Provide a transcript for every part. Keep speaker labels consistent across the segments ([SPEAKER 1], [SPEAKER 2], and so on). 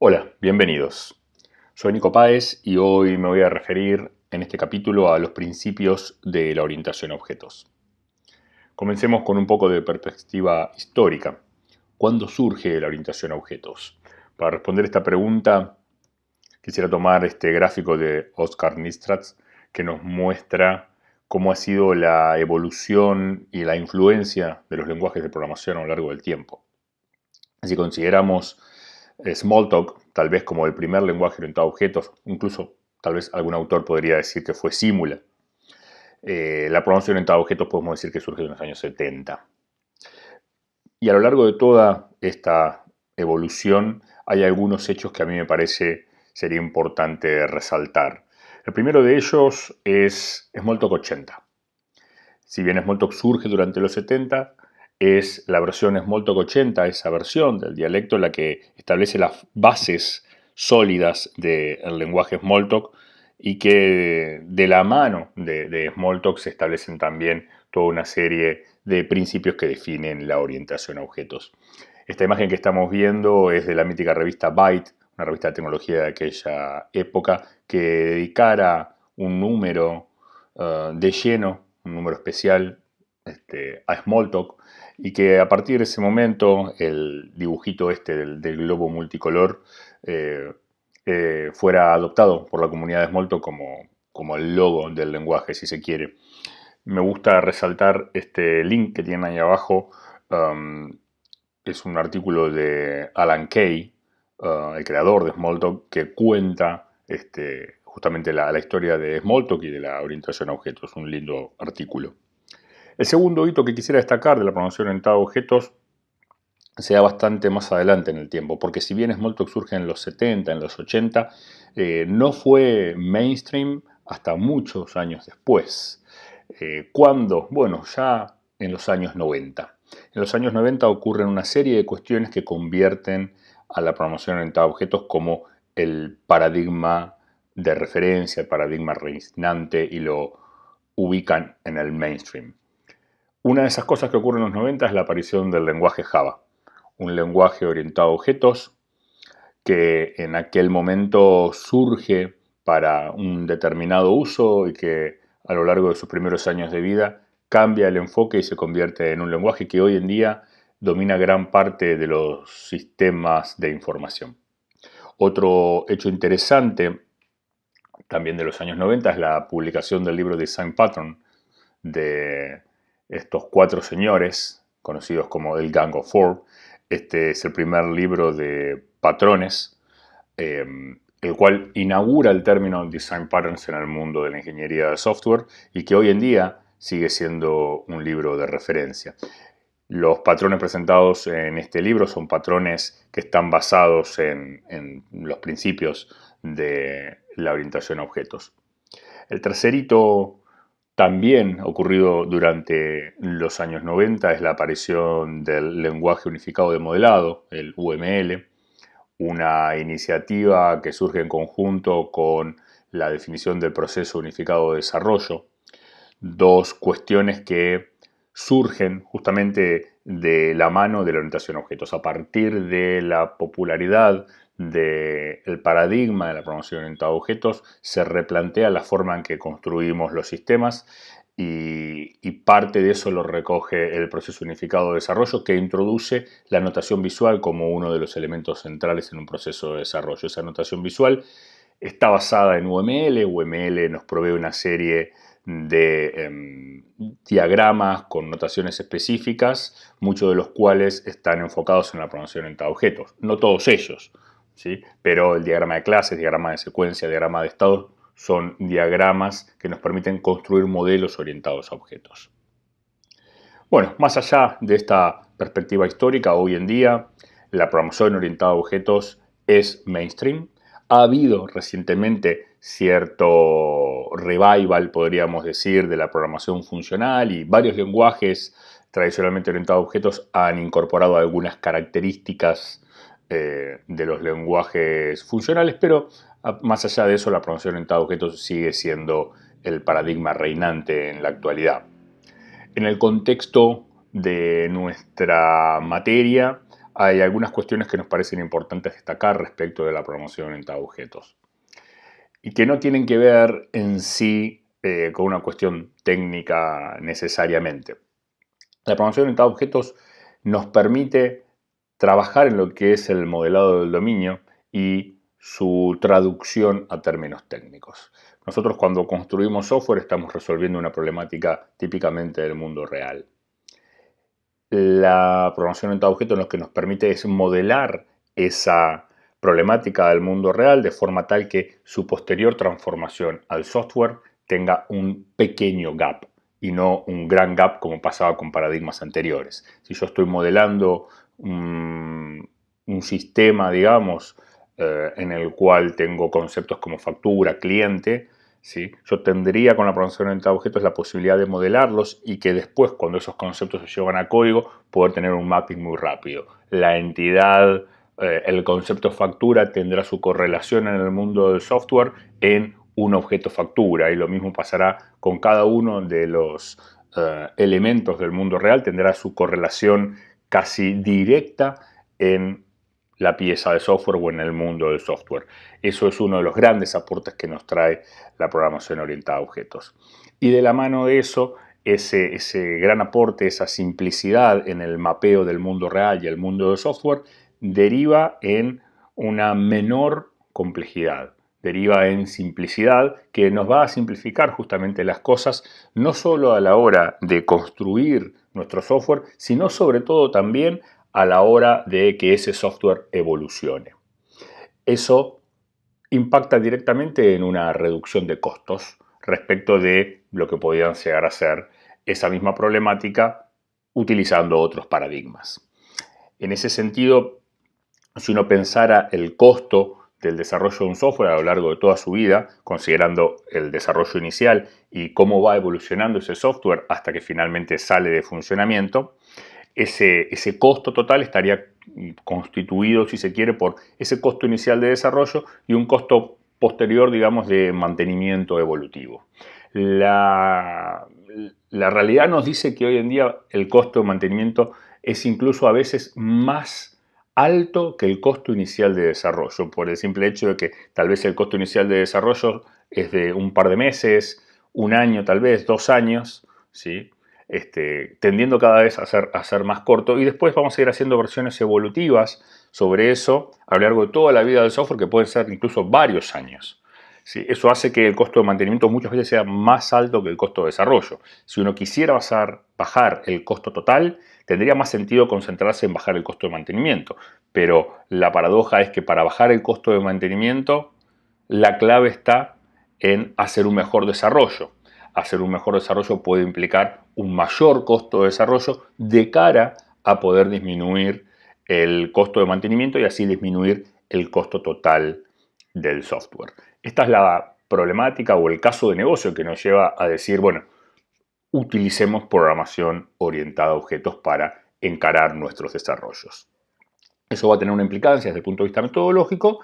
[SPEAKER 1] Hola, bienvenidos. Soy Nico Páez y hoy me voy a referir en este capítulo a los principios de la orientación a objetos. Comencemos con un poco de perspectiva histórica. ¿Cuándo surge la orientación a objetos? Para responder esta pregunta, quisiera tomar este gráfico de Oskar Nistratz que nos muestra cómo ha sido la evolución y la influencia de los lenguajes de programación a lo largo del tiempo. Si consideramos Smalltalk tal vez como el primer lenguaje orientado a objetos, incluso tal vez algún autor podría decir que fue Simula. La programación orientada a objetos podemos decir que surge en los años 70. Y a lo largo de toda esta evolución hay algunos hechos que a mí me parece sería importante resaltar. El primero de ellos es Smalltalk 80. Si bien Smalltalk surge durante los 70, es la versión Smalltalk 80, esa versión del dialecto, la que establece las bases sólidas del lenguaje Smalltalk y que de la mano de Smalltalk se establecen también toda una serie de principios que definen la orientación a objetos. Esta imagen que estamos viendo es de la mítica revista Byte, una revista de tecnología de aquella época, que dedicara un número de lleno, un número especial a Smalltalk, y que a partir de ese momento el dibujito del globo multicolor fuera adoptado por la comunidad de Smalltalk como el logo del lenguaje, si se quiere. Me gusta resaltar este link que tienen ahí abajo. Es un artículo de Alan Kay, el creador de Smalltalk, que cuenta justamente la historia de Smalltalk y de la orientación a objetos. Un lindo artículo. El segundo hito que quisiera destacar de la programación orientada a objetos se da bastante más adelante en el tiempo, porque si bien Smalltalk surge en los 70, en los 80, no fue mainstream hasta muchos años después. ¿Cuándo? Bueno, ya en los años 90. En los años 90 ocurren una serie de cuestiones que convierten a la programación orientada a objetos como el paradigma de referencia, el paradigma reinante, y lo ubican en el mainstream. Una de esas cosas que ocurre en los 90 es la aparición del lenguaje Java, un lenguaje orientado a objetos que en aquel momento surge para un determinado uso y que a lo largo de sus primeros años de vida cambia el enfoque y se convierte en un lenguaje que hoy en día domina gran parte de los sistemas de información. Otro hecho interesante también de los años 90 es la publicación del libro Design Pattern de estos cuatro señores, conocidos como el Gang of Four. Este es el primer libro de patrones, el cual inaugura el término Design Patterns en el mundo de la ingeniería de software y que hoy en día sigue siendo un libro de referencia. Los patrones presentados en este libro son patrones que están basados en los principios de la orientación a objetos. El tercer hito, también ocurrido durante los años 90, es la aparición del lenguaje unificado de modelado, el UML, una iniciativa que surge en conjunto con la definición del proceso unificado de desarrollo. Dos cuestiones que surgen justamente de la mano de la orientación a objetos. A partir de la popularidad del paradigma de la programación orientada a objetos, se replantea la forma en que construimos los sistemas y parte de eso lo recoge el proceso unificado de desarrollo, que introduce la notación visual como uno de los elementos centrales en un proceso de desarrollo. Esa notación visual está basada en UML. UML nos provee una serie de diagramas con notaciones específicas, muchos de los cuales están enfocados en la programación orientada a objetos. No todos ellos, ¿sí? Pero el diagrama de clases, diagrama de secuencia, diagrama de estados son diagramas que nos permiten construir modelos orientados a objetos. Bueno, más allá de esta perspectiva histórica, hoy en día la programación orientada a objetos es mainstream. Ha habido recientemente cierto revival, podríamos decir, de la programación funcional, y varios lenguajes tradicionalmente orientados a objetos han incorporado algunas características de los lenguajes funcionales, pero más allá de eso, la programación orientada a objetos sigue siendo el paradigma reinante en la actualidad. En el contexto de nuestra materia hay algunas cuestiones que nos parecen importantes destacar respecto de la programación orientada a objetos y que no tienen que ver en sí con una cuestión técnica necesariamente. La programación orientada a objetos nos permite trabajar en lo que es el modelado del dominio y su traducción a términos técnicos. Nosotros cuando construimos software estamos resolviendo una problemática típicamente del mundo real. La programación orientada a objetos lo que nos permite es modelar esa problemática del mundo real de forma tal que su posterior transformación al software tenga un pequeño gap y no un gran gap como pasaba con paradigmas anteriores. Si yo estoy modelando un sistema, digamos, en el cual tengo conceptos como factura, cliente, ¿sí? Yo tendría con la programación orientada a objetos la posibilidad de modelarlos y que después, cuando esos conceptos se llevan a código, poder tener un mapping muy rápido. La entidad, el concepto factura tendrá su correlación en el mundo del software en un objeto factura y lo mismo pasará con cada uno de los elementos del mundo real, tendrá su correlación casi directa en la pieza de software o en el mundo del software. Eso es uno de los grandes aportes que nos trae la programación orientada a objetos. Y de la mano de eso, ese gran aporte, esa simplicidad en el mapeo del mundo real y el mundo del software, deriva en una menor complejidad, deriva en simplicidad que nos va a simplificar justamente las cosas, no solo a la hora de construir nuestro software, sino sobre todo también a la hora de que ese software evolucione. Eso impacta directamente en una reducción de costos respecto de lo que podían llegar a ser esa misma problemática utilizando otros paradigmas. En ese sentido, si uno pensara el costo del desarrollo de un software a lo largo de toda su vida, considerando el desarrollo inicial y cómo va evolucionando ese software hasta que finalmente sale de funcionamiento, ese costo total estaría constituido, si se quiere, por ese costo inicial de desarrollo y un costo posterior, digamos, de mantenimiento evolutivo. La realidad nos dice que hoy en día el costo de mantenimiento es incluso a veces más alto que el costo inicial de desarrollo, por el simple hecho de que tal vez el costo inicial de desarrollo es de un par de meses, un año tal vez, 2 años, ¿sí? Tendiendo cada vez a ser más corto y después vamos a ir haciendo versiones evolutivas sobre eso a lo largo de toda la vida del software que pueden ser incluso varios años. ¿Sí? Eso hace que el costo de mantenimiento muchas veces sea más alto que el costo de desarrollo. Si uno quisiera bajar el costo total, tendría más sentido concentrarse en bajar el costo de mantenimiento. Pero la paradoja es que para bajar el costo de mantenimiento, la clave está en hacer un mejor desarrollo. Hacer un mejor desarrollo puede implicar un mayor costo de desarrollo de cara a poder disminuir el costo de mantenimiento y así disminuir el costo total del software. Esta es la problemática o el caso de negocio que nos lleva a decir, bueno, utilicemos programación orientada a objetos para encarar nuestros desarrollos. Eso va a tener una implicancia desde el punto de vista metodológico,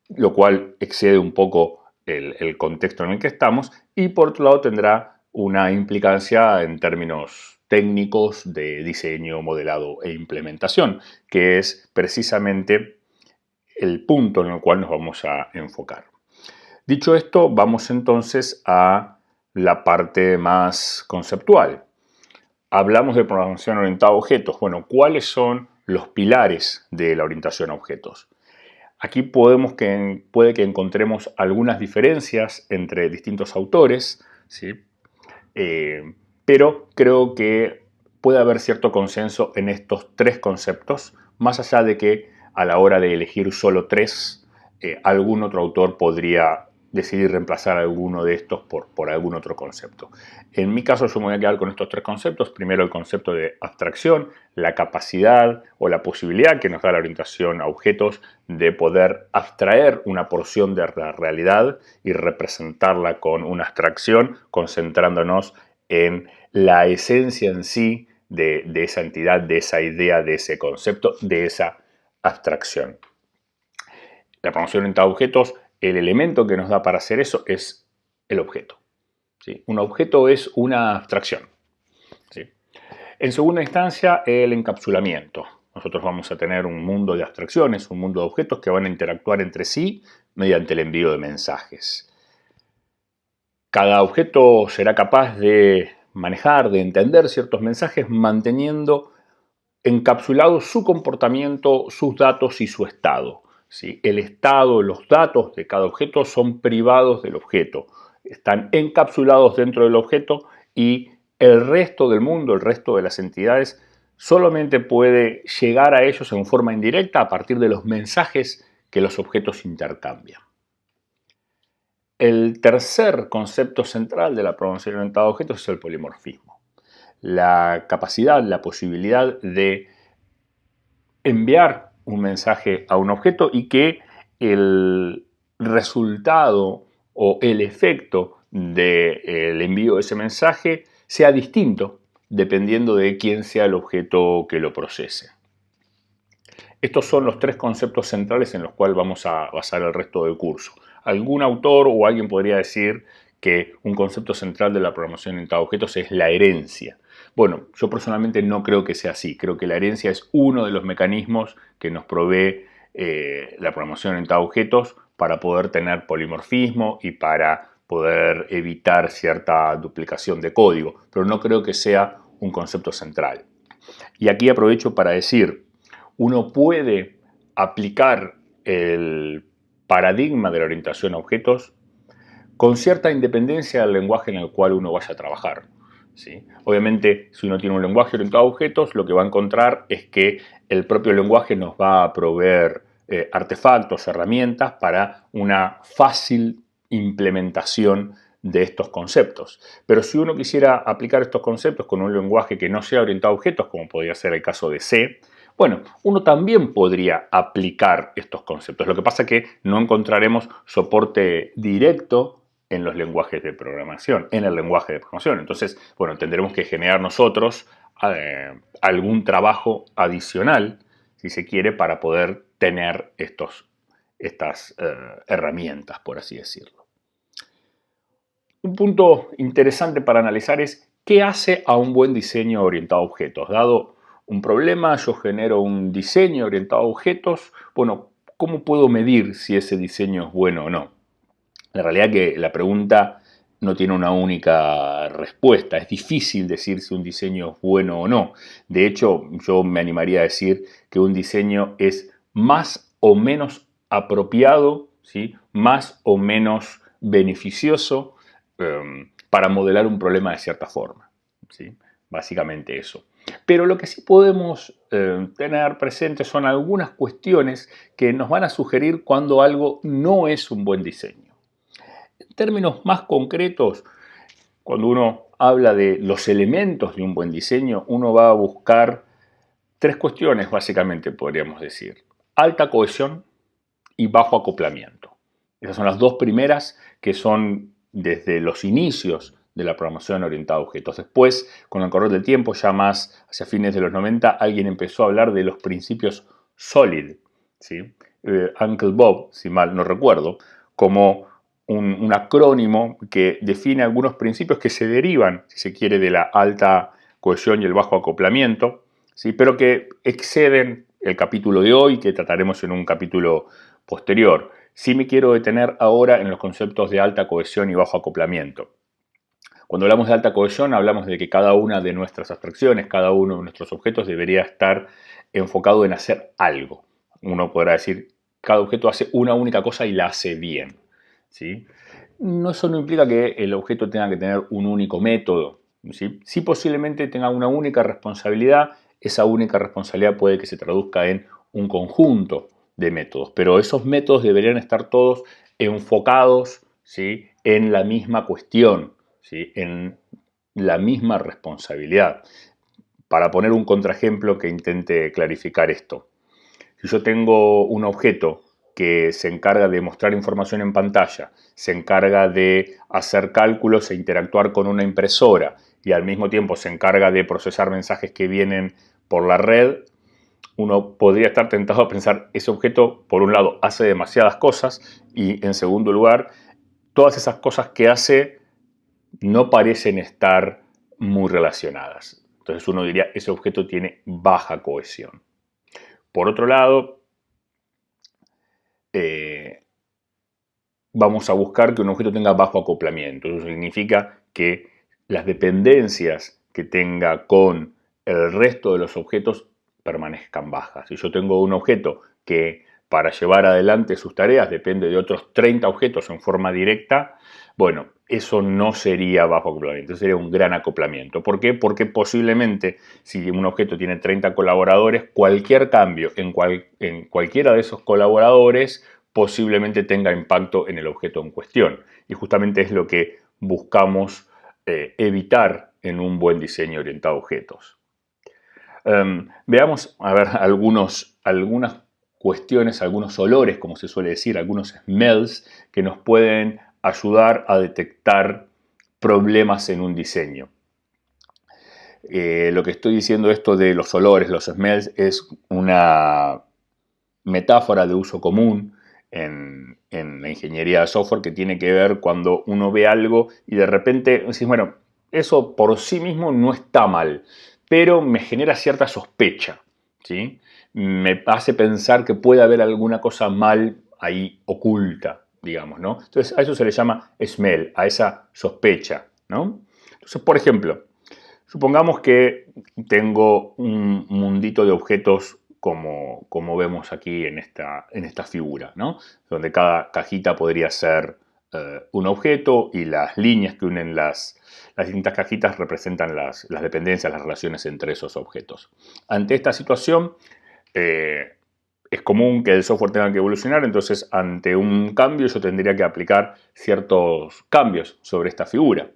[SPEAKER 1] lo cual excede un poco el contexto en el que estamos y por otro lado tendrá una implicancia en términos técnicos de diseño, modelado e implementación, que es precisamente el punto en el cual nos vamos a enfocar. Dicho esto, vamos entonces a la parte más conceptual. Hablamos de programación orientada a objetos. Bueno, ¿cuáles son los pilares de la orientación a objetos? Aquí puede que encontremos algunas diferencias entre distintos autores, ¿sí? Pero creo que puede haber cierto consenso en estos 3 conceptos, más allá de que a la hora de elegir solo 3, algún otro autor podría decidir reemplazar alguno de estos por algún otro concepto. En mi caso yo me voy a quedar con estos 3 conceptos. Primero el concepto de abstracción, la capacidad o la posibilidad que nos da la orientación a objetos de poder abstraer una porción de la realidad y representarla con una abstracción, concentrándonos en la esencia en sí de esa entidad, de esa idea, de ese concepto, de esa abstracción. La programación orientada a objetos, el elemento que nos da para hacer eso es el objeto. ¿Sí? Un objeto es una abstracción. ¿Sí? En segunda instancia, el encapsulamiento. Nosotros vamos a tener un mundo de abstracciones, un mundo de objetos que van a interactuar entre sí mediante el envío de mensajes. Cada objeto será capaz de manejar, de entender ciertos mensajes manteniendo encapsulado su comportamiento, sus datos y su estado. ¿Sí? El estado, los datos de cada objeto son privados del objeto, están encapsulados dentro del objeto y el resto del mundo, el resto de las entidades, solamente puede llegar a ellos en forma indirecta a partir de los mensajes que los objetos intercambian. El tercer concepto central de la programación orientada a objetos es el polimorfismo. La capacidad, la posibilidad de enviar un mensaje a un objeto y que el resultado o el efecto del envío de ese mensaje sea distinto dependiendo de quién sea el objeto que lo procese. Estos son los tres conceptos centrales en los cuales vamos a basar el resto del curso. Algún autor o alguien podría decir que un concepto central de la programación orientada a objetos es la herencia. Bueno, yo personalmente no creo que sea así. Creo que la herencia es uno de los mecanismos que nos provee la programación orientada a objetos para poder tener polimorfismo y para poder evitar cierta duplicación de código, pero no creo que sea un concepto central. Y aquí aprovecho para decir, uno puede aplicar el paradigma de la orientación a objetos con cierta independencia del lenguaje en el cual uno vaya a trabajar. ¿Sí? Obviamente, si uno tiene un lenguaje orientado a objetos, lo que va a encontrar es que el propio lenguaje nos va a proveer artefactos, herramientas para una fácil implementación de estos conceptos. Pero si uno quisiera aplicar estos conceptos con un lenguaje que no sea orientado a objetos, como podría ser el caso de C, bueno, uno también podría aplicar estos conceptos. Lo que pasa es que no encontraremos soporte directo en los lenguajes de programación, en el lenguaje de programación. Entonces, bueno, tendremos que generar nosotros algún trabajo adicional, si se quiere, para poder tener estas herramientas, por así decirlo. Un punto interesante para analizar es qué hace a un buen diseño orientado a objetos. Dado un problema, yo genero un diseño orientado a objetos. Bueno, ¿cómo puedo medir si ese diseño es bueno o no? La realidad es que la pregunta no tiene una única respuesta. Es difícil decir si un diseño es bueno o no. De hecho, yo me animaría a decir que un diseño es más o menos apropiado, ¿sí? Más o menos beneficioso para modelar un problema de cierta forma. ¿Sí? Básicamente eso. Pero lo que sí podemos tener presente son algunas cuestiones que nos van a sugerir cuando algo no es un buen diseño. En términos más concretos, cuando uno habla de los elementos de un buen diseño, uno va a buscar tres cuestiones, básicamente, podríamos decir. Alta cohesión y bajo acoplamiento. Esas son las dos primeras que son desde los inicios de la programación orientada a objetos. Después, con el correr del tiempo, ya más hacia fines de los 90, alguien empezó a hablar de los principios SOLID, ¿sí? Uncle Bob, si mal no recuerdo, como un acrónimo que define algunos principios que se derivan, si se quiere, de la alta cohesión y el bajo acoplamiento, ¿sí? Pero que exceden el capítulo de hoy, que trataremos en un capítulo posterior. Sí me quiero detener ahora en los conceptos de alta cohesión y bajo acoplamiento. Cuando hablamos de alta cohesión, hablamos de que cada una de nuestras abstracciones, cada uno de nuestros objetos debería estar enfocado en hacer algo. Uno podrá decir, cada objeto hace una única cosa y la hace bien, ¿sí? Eso no implica que el objeto tenga que tener un único método, ¿sí? Sí posiblemente tenga una única responsabilidad. Esa única responsabilidad puede que se traduzca en un conjunto de métodos, pero esos métodos deberían estar todos enfocados, ¿sí? En la misma cuestión, ¿sí? En la misma responsabilidad. Para poner un contraejemplo que intente clarificar esto. Si yo tengo un objeto que se encarga de mostrar información en pantalla, se encarga de hacer cálculos e interactuar con una impresora y al mismo tiempo se encarga de procesar mensajes que vienen por la red, uno podría estar tentado a pensar, ese objeto, por un lado, hace demasiadas cosas y, en segundo lugar, todas esas cosas que hace no parecen estar muy relacionadas. Entonces uno diría, ese objeto tiene baja cohesión. Por otro lado, vamos a buscar que un objeto tenga bajo acoplamiento. Eso significa que las dependencias que tenga con el resto de los objetos permanezcan bajas. Si yo tengo un objeto que para llevar adelante sus tareas depende de otros 30 objetos en forma directa, bueno, eso no sería bajo acoplamiento, sería un gran acoplamiento. ¿Por qué? Porque posiblemente si un objeto tiene 30 colaboradores, cualquier cambio en cualquiera de esos colaboradores posiblemente tenga impacto en el objeto en cuestión. Y justamente es lo que buscamos evitar en un buen diseño orientado a objetos. Veamos, a ver, algunas cuestiones, algunos olores, como se suele decir, algunos smells que nos pueden ayudar a detectar problemas en un diseño. Lo que estoy diciendo esto de los olores, los smells, es una metáfora de uso común en la ingeniería de software que tiene que ver cuando uno ve algo y de repente decís, bueno, eso por sí mismo no está mal, pero me genera cierta sospecha, ¿sí? Me hace pensar que puede haber alguna cosa mal ahí oculta, digamos, ¿no? Entonces a eso se le llama smell, a esa sospecha, ¿no? Entonces, por ejemplo, supongamos que tengo un mundito de objetos como vemos aquí en esta figura, ¿no? Donde cada cajita podría ser un objeto y las líneas que unen las distintas cajitas representan las dependencias, las relaciones entre esos objetos. Ante esta situación, es común que el software tenga que evolucionar, entonces ante un cambio yo tendría que aplicar ciertos cambios sobre esta figura.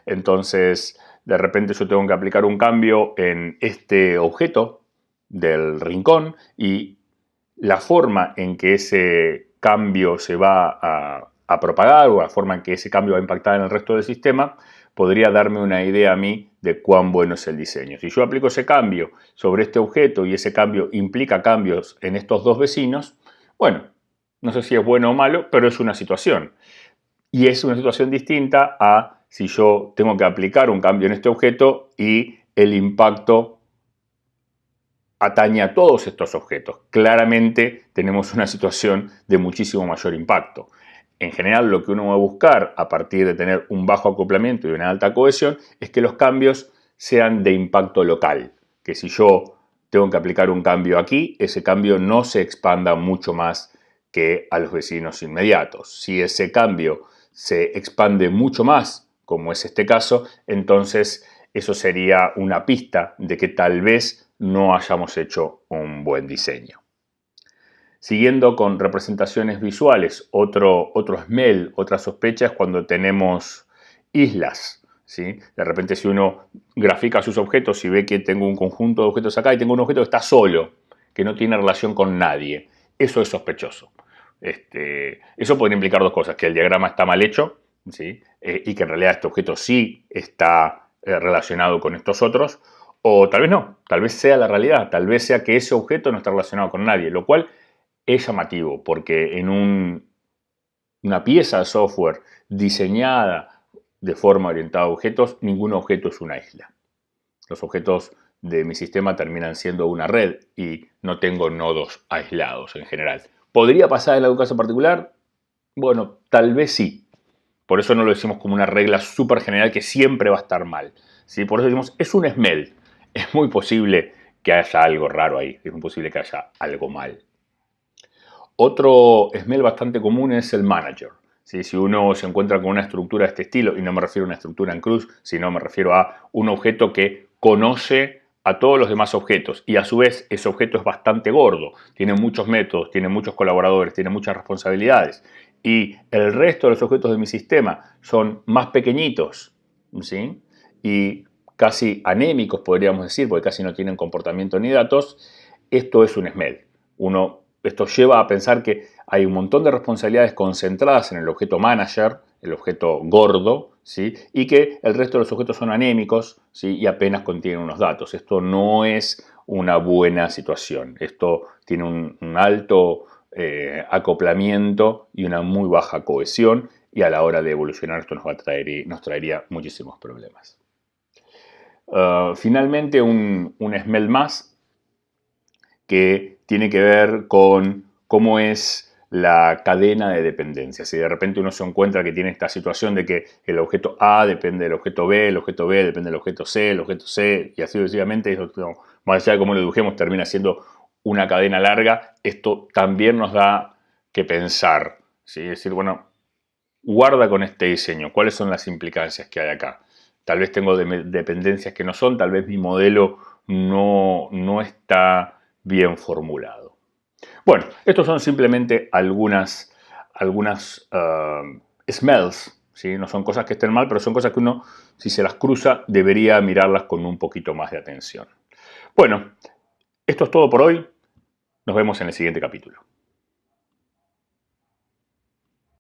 [SPEAKER 1] Entonces, de repente yo tengo que aplicar un cambio en este objeto del rincón y la forma en que ese cambio se va a propagar o la forma en que ese cambio va a impactar en el resto del sistema podría darme una idea a mí de cuán bueno es el diseño. Si yo aplico ese cambio sobre este objeto y ese cambio implica cambios en estos dos vecinos, bueno, no sé si es bueno o malo, pero es una situación. Y es una situación distinta a si yo tengo que aplicar un cambio en este objeto y el impacto atañe a todos estos objetos. Claramente tenemos una situación de muchísimo mayor impacto. En general, lo que uno va a buscar a partir de tener un bajo acoplamiento y una alta cohesión es que los cambios sean de impacto local. Que si yo tengo que aplicar un cambio aquí, ese cambio no se expanda mucho más que a los vecinos inmediatos. Si ese cambio se expande mucho más, como es este caso, entonces eso sería una pista de que tal vez no hayamos hecho un buen diseño. Siguiendo con representaciones visuales, otro smell, otra sospecha es cuando tenemos islas, ¿sí? De repente si uno grafica sus objetos y ve que tengo un conjunto de objetos acá y tengo un objeto que está solo, que no tiene relación con nadie, eso es sospechoso. Eso puede implicar dos cosas, que el diagrama está mal hecho, ¿sí? Y que en realidad este objeto sí está relacionado con estos otros, o tal vez no, tal vez sea la realidad, tal vez sea que ese objeto no está relacionado con nadie, lo cual es llamativo porque en una pieza de software diseñada de forma orientada a objetos, ningún objeto es una isla. Los objetos de mi sistema terminan siendo una red y no tengo nodos aislados en general. ¿Podría pasar en algún caso particular? Bueno, tal vez sí. Por eso no lo decimos como una regla súper general que siempre va a estar mal, ¿sí? Por eso decimos, es un smell. Es muy posible que haya algo raro ahí, es muy posible que haya algo mal. Otro smell bastante común es el manager. ¿Sí? Si uno se encuentra con una estructura de este estilo, y no me refiero a una estructura en cruz, sino me refiero a un objeto que conoce a todos los demás objetos y a su vez ese objeto es bastante gordo, tiene muchos métodos, tiene muchos colaboradores, tiene muchas responsabilidades y el resto de los objetos de mi sistema son más pequeñitos, ¿sí? Y casi anémicos podríamos decir, porque casi no tienen comportamiento ni datos, esto es un smell. Esto lleva a pensar que hay un montón de responsabilidades concentradas en el objeto manager, el objeto gordo, ¿sí? Y que el resto de los objetos son anémicos, ¿sí? Y apenas contienen unos datos. Esto no es una buena situación. Esto tiene un alto acoplamiento y una muy baja cohesión y a la hora de evolucionar esto nos traería muchísimos problemas. Finalmente, un smell más que tiene que ver con cómo es la cadena de dependencia. Si de repente uno se encuentra que tiene esta situación de que el objeto A depende del objeto B, el objeto B depende del objeto C, el objeto C, y así sucesivamente, eso, más allá de cómo lo dibujemos, termina siendo una cadena larga. Esto también nos da que pensar, ¿sí? Es decir, bueno, guarda con este diseño, cuáles son las implicancias que hay acá. Tal vez tengo dependencias que no son, tal vez mi modelo no está bien formulado. Bueno, estos son simplemente algunas smells, ¿sí? No son cosas que estén mal, pero son cosas que uno, si se las cruza, debería mirarlas con un poquito más de atención. Bueno, esto es todo por hoy. Nos vemos en el siguiente capítulo.